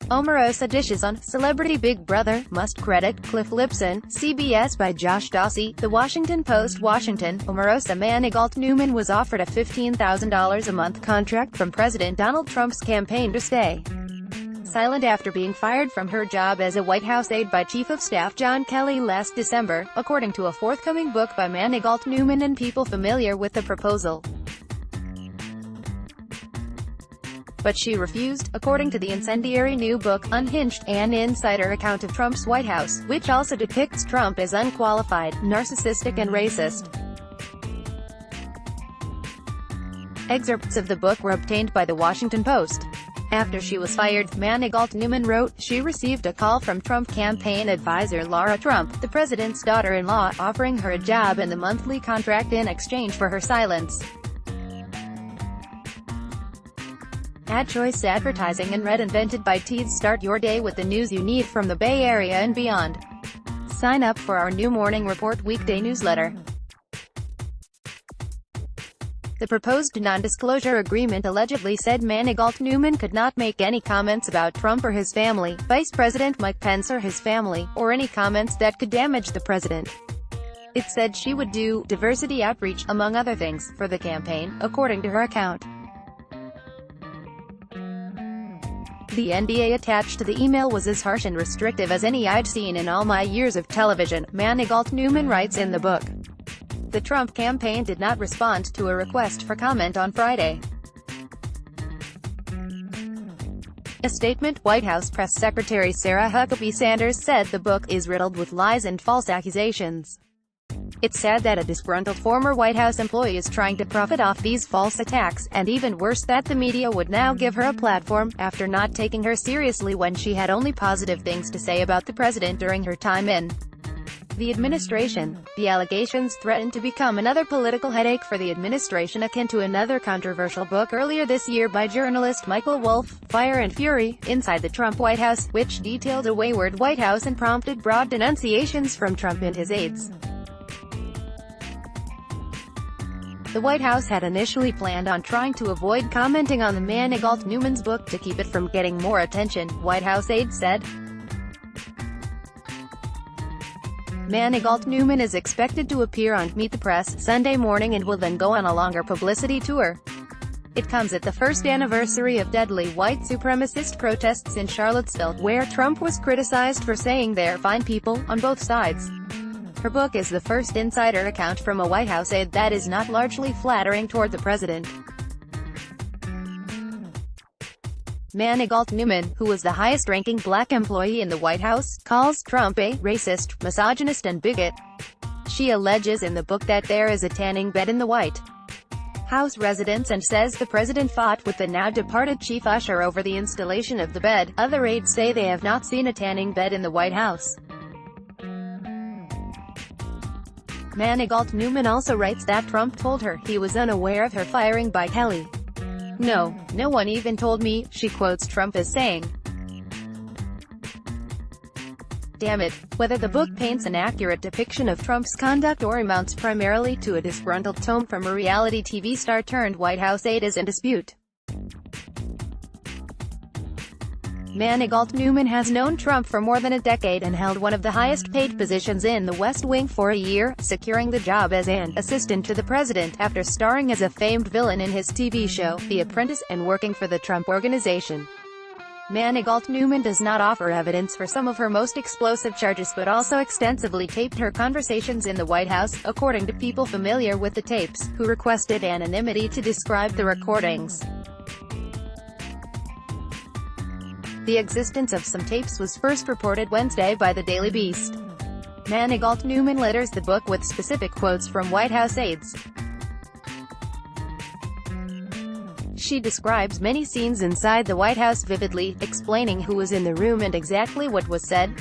Omarosa dishes on Celebrity Big Brother, must credit Cliff Lipson, CBS by Josh Dawsey. The Washington Post, Washington. Omarosa Manigault Newman was offered a $15,000 a month contract from President Donald Trump's campaign to stay silent after being fired from her job as a White House aide by Chief of Staff John Kelly last December, according to a forthcoming book by Manigault Newman and people familiar with the proposal. But she refused, according to the incendiary new book, Unhinged, an insider account of Trump's White House, which also depicts Trump as unqualified, narcissistic and racist. Excerpts of the book were obtained by The Washington Post. After she was fired, Manigault Newman wrote, she received a call from Trump campaign advisor Laura Trump, the president's daughter-in-law, offering her a job and the monthly contract in exchange for her silence. Ad choice advertising and read invented by Teeds. Start your day with the news you need from the Bay Area and beyond. Sign up for our new Morning Report weekday newsletter. The proposed non-disclosure agreement allegedly said Manigault Newman could not make any comments about Trump or his family, Vice President Mike Pence or his family, or any comments that could damage the president. It said she would do diversity outreach, among other things, for the campaign, according to her account. The NDA attached to the email was as harsh and restrictive as any I'd seen in all my years of television, Manigault Newman writes in the book. The Trump campaign did not respond to a request for comment on Friday. A statement, White House Press Secretary Sarah Huckabee Sanders said the book is riddled with lies and false accusations. It's sad that a disgruntled former White House employee is trying to profit off these false attacks, and even worse that the media would now give her a platform, after not taking her seriously when she had only positive things to say about the president during her time in the administration. The allegations threaten to become another political headache for the administration, akin to another controversial book earlier this year by journalist Michael Wolff, Fire and Fury, Inside the Trump White House, which detailed a wayward White House and prompted broad denunciations from Trump and his aides. The White House had initially planned on trying to avoid commenting on the Manigault Newman's book to keep it from getting more attention, White House aides said. Manigault Newman is expected to appear on Meet the Press Sunday morning and will then go on a longer publicity tour. It comes at the first anniversary of deadly white supremacist protests in Charlottesville, where Trump was criticized for saying they're fine people, on both sides. Her book is the first insider account from a White House aide that is not largely flattering toward the president. Manigault Newman, who was the highest-ranking black employee in the White House, calls Trump a racist, misogynist and bigot. She alleges in the book that there is a tanning bed in the White House residence and says the president fought with the now-departed chief usher over the installation of the bed. Other aides say they have not seen a tanning bed in the White House. Manigault Newman also writes that Trump told her he was unaware of her firing by Kelly. No one even told me, she quotes Trump as saying. Damn it. Whether the book paints an accurate depiction of Trump's conduct or amounts primarily to a disgruntled tome from a reality TV star turned White House aide is in dispute. Manigault Newman has known Trump for more than a decade and held one of the highest-paid positions in the West Wing for a year, securing the job as an assistant to the president, after starring as a famed villain in his TV show, The Apprentice, and working for the Trump Organization. Manigault Newman does not offer evidence for some of her most explosive charges but also extensively taped her conversations in the White House, according to people familiar with the tapes, who requested anonymity to describe the recordings. The existence of some tapes was first reported Wednesday by the Daily Beast. Manigault Newman litters the book with specific quotes from White House aides. She describes many scenes inside the White House vividly, explaining who was in the room and exactly what was said.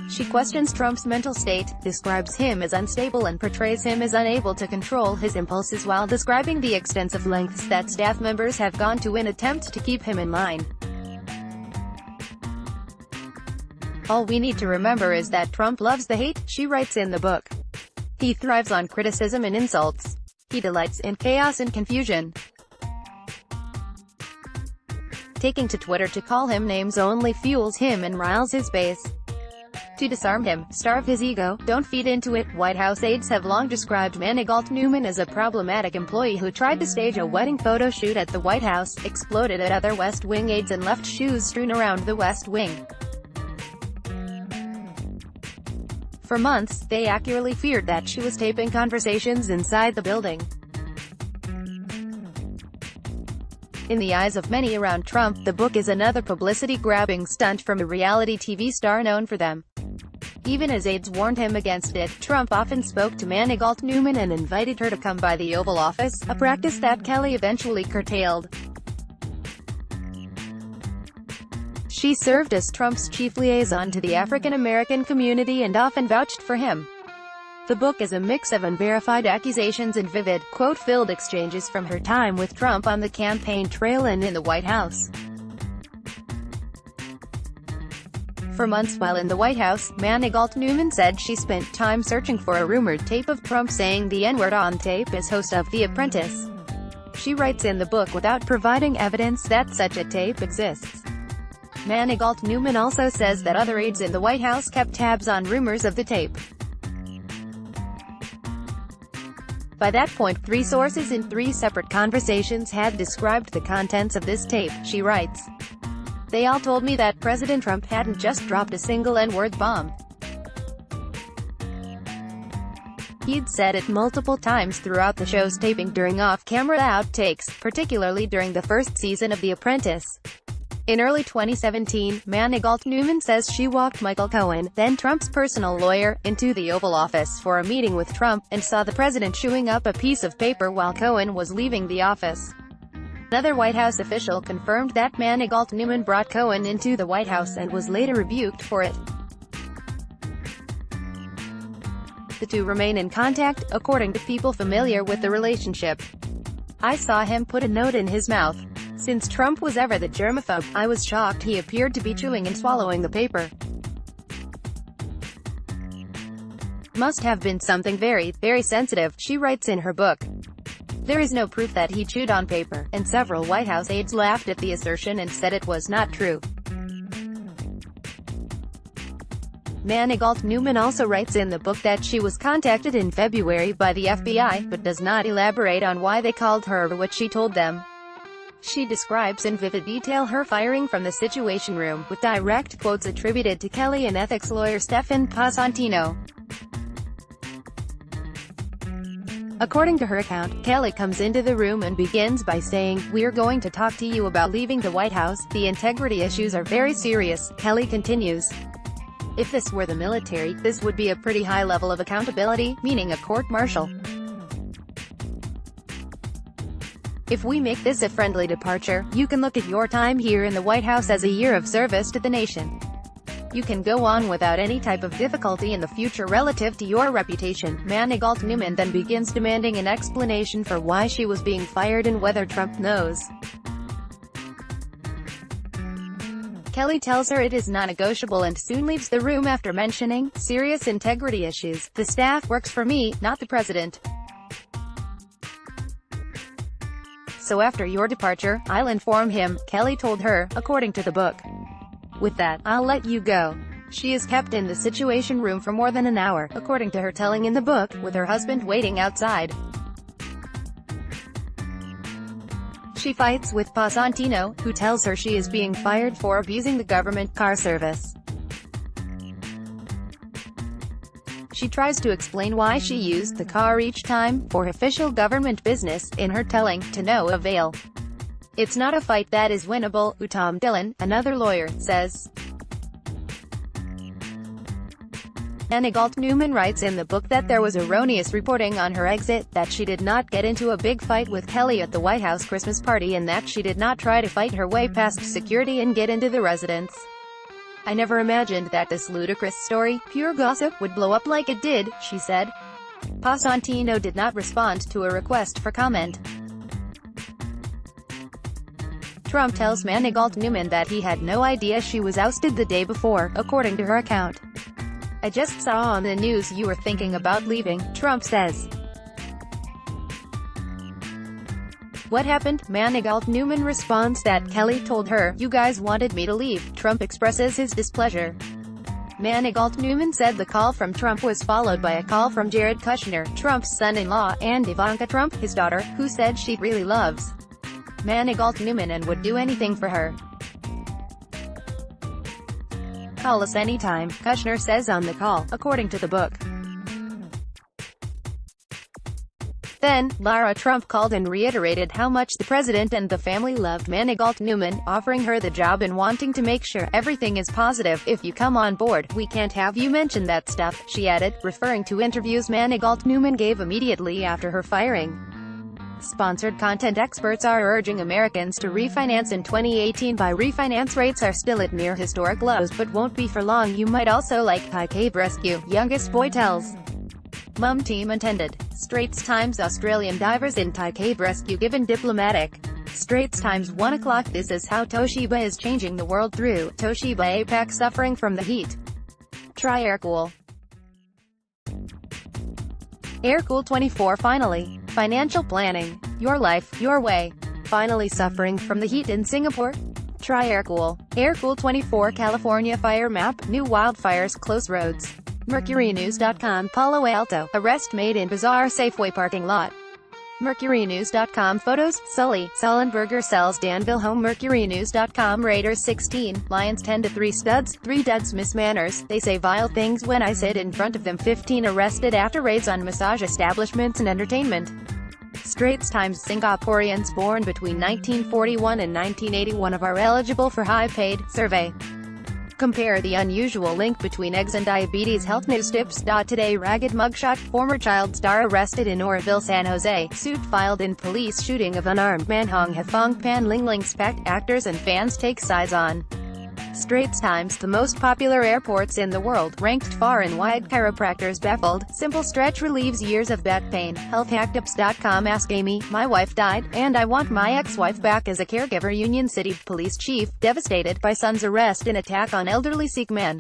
She questions Trump's mental state, describes him as unstable and portrays him as unable to control his impulses while describing the extensive lengths that staff members have gone to in attempt to keep him in line. All we need to remember is that Trump loves the hate, she writes in the book. He thrives on criticism and insults. He delights in chaos and confusion. taking to Twitter to call him names only fuels him and riles his base. To disarm him, starve his ego, don't feed into it. White House aides have long described Manigault Newman as a problematic employee who tried to stage a wedding photo shoot at the White House, exploded at other West Wing aides and left shoes strewn around the West Wing. For months, they accurately feared that she was taping conversations inside the building. In the eyes of many around Trump, the book is another publicity-grabbing stunt from a reality TV star known for them. Even as aides warned him against it, Trump often spoke to Manigault Newman and invited her to come by the Oval Office, a practice that Kelly eventually curtailed. She served as Trump's chief liaison to the African American community and often vouched for him. The book is a mix of unverified accusations and vivid, quote-filled exchanges from her time with Trump on the campaign trail and in the White House. For months while in the White House, Manigault Newman said she spent time searching for a rumored tape of Trump saying the N-word on tape as host of The Apprentice. She writes in the book without providing evidence that such a tape exists. Manigault Newman also says that other aides in the White House kept tabs on rumors of the tape. By that point, 3 sources in 3 separate conversations had described the contents of this tape, she writes. They all told me that President Trump hadn't just dropped a single N-word bomb. He'd said it multiple times throughout the show's taping during off-camera outtakes, particularly during the first season of The Apprentice. In early 2017, Manigault Newman says she walked Michael Cohen, then Trump's personal lawyer, into the Oval Office for a meeting with Trump, and saw the president chewing up a piece of paper while Cohen was leaving the office. Another White House official confirmed that Manigault Newman brought Cohen into the White House and was later rebuked for it. The two remain in contact, according to people familiar with the relationship. I saw him put a note in his mouth. Since Trump was ever the germaphobe, I was shocked he appeared to be chewing and swallowing the paper. Must have been something very, very sensitive, she writes in her book. There is no proof that he chewed on paper, and several White House aides laughed at the assertion and said it was not true. Manigault Newman also writes in the book that she was contacted in February by the FBI, but does not elaborate on why they called her or what she told them. She describes in vivid detail her firing from the Situation Room, with direct quotes attributed to Kelly and ethics lawyer Stephen Pasantino. According to her account, Kelly comes into the room and begins by saying, "We're going to talk to you about leaving the White House. The integrity issues are very serious." Kelly continues, "If this were the military, this would be a pretty high level of accountability, meaning a court-martial. If we make this a friendly departure, you can look at your time here in the White House as a year of service to the nation. You can go on without any type of difficulty in the future relative to your reputation." Manigault Newman then begins demanding an explanation for why she was being fired and whether Trump knows. Kelly tells her it is non-negotiable and soon leaves the room after mentioning serious integrity issues. "The staff works for me, not the president. So after your departure, I'll inform him," Kelly told her, according to the book. "With that, I'll let you go." She is kept in the Situation Room for more than an hour, according to her telling in the book, with her husband waiting outside. She fights with Pasantino, who tells her she is being fired for abusing the government car service. She tries to explain why she used the car each time, for official government business, in her telling, to no avail. "It's not a fight that is winnable," Tom Dillon, another lawyer, says. Manigault Newman writes in the book that there was erroneous reporting on her exit, that she did not get into a big fight with Kelly at the White House Christmas party and that she did not try to fight her way past security and get into the residence. "I never imagined that this ludicrous story, pure gossip, would blow up like it did," she said. Pasantino did not respond to a request for comment. Trump tells Manigault Newman that he had no idea she was ousted the day before, according to her account. "I just saw on the news you were thinking about leaving," Trump says. What happened? Manigault Newman responds that Kelly told her, "You guys wanted me to leave." Trump expresses his displeasure. Manigault Newman said the call from Trump was followed by a call from Jared Kushner, Trump's son-in-law, and Ivanka Trump, his daughter, who said she really loves Manigault Newman and would do anything for her. "Call us anytime," Kushner says on the call, according to the book. Then, Lara Trump called and reiterated how much the president and the family loved Manigault Newman, offering her the job and wanting to make sure everything is positive. "If you come on board, we can't have you mention that stuff," she added, referring to interviews Manigault Newman gave immediately after her firing. Sponsored content experts are urging Americans to refinance in 2018. By refinance rates are still at near historic lows, but won't be for long. You might also like Thai cave rescue, youngest boy tells. Mum team attended. Straits Times. Australian divers in Thai cave rescue given diplomatic. Straits Times 1 o'clock. This is how Toshiba is changing the world through Toshiba APAC suffering from the heat. Try Aircool. Aircool 24 finally. Financial planning. Your life, your way. Finally suffering from the heat in Singapore? Try Aircool. Aircool 24 California fire map. New wildfires close roads. MercuryNews.com. Palo Alto. Arrest made in bizarre Safeway parking lot. MercuryNews.com. Photos. Sully. Sullenberger sells Danville home. MercuryNews.com. Raiders 16. Lions 10-3 studs. 3 duds miss manners. They say vile things when I sit in front of them. 15 arrested after raids on massage establishments and entertainment. Straits Times. Singaporeans born between 1941 and 1981 are eligible for high-paid survey. Compare the unusual link between eggs and diabetes. Health news tips. Today ragged mugshot. Former child star arrested in Oroville, San Jose. Suit filed in police shooting of unarmed man. Hong Hefong Pan Lingling spec. Actors and fans take sides on. Straits Times. The most popular airports in the world, ranked far and wide. Chiropractors baffled. Simple stretch relieves years of back pain. Healthhacktips.com. Ask Amy, my wife died, and I want my ex-wife back as a caregiver. Union City Police Chief, devastated by son's arrest in attack on elderly Sikh man.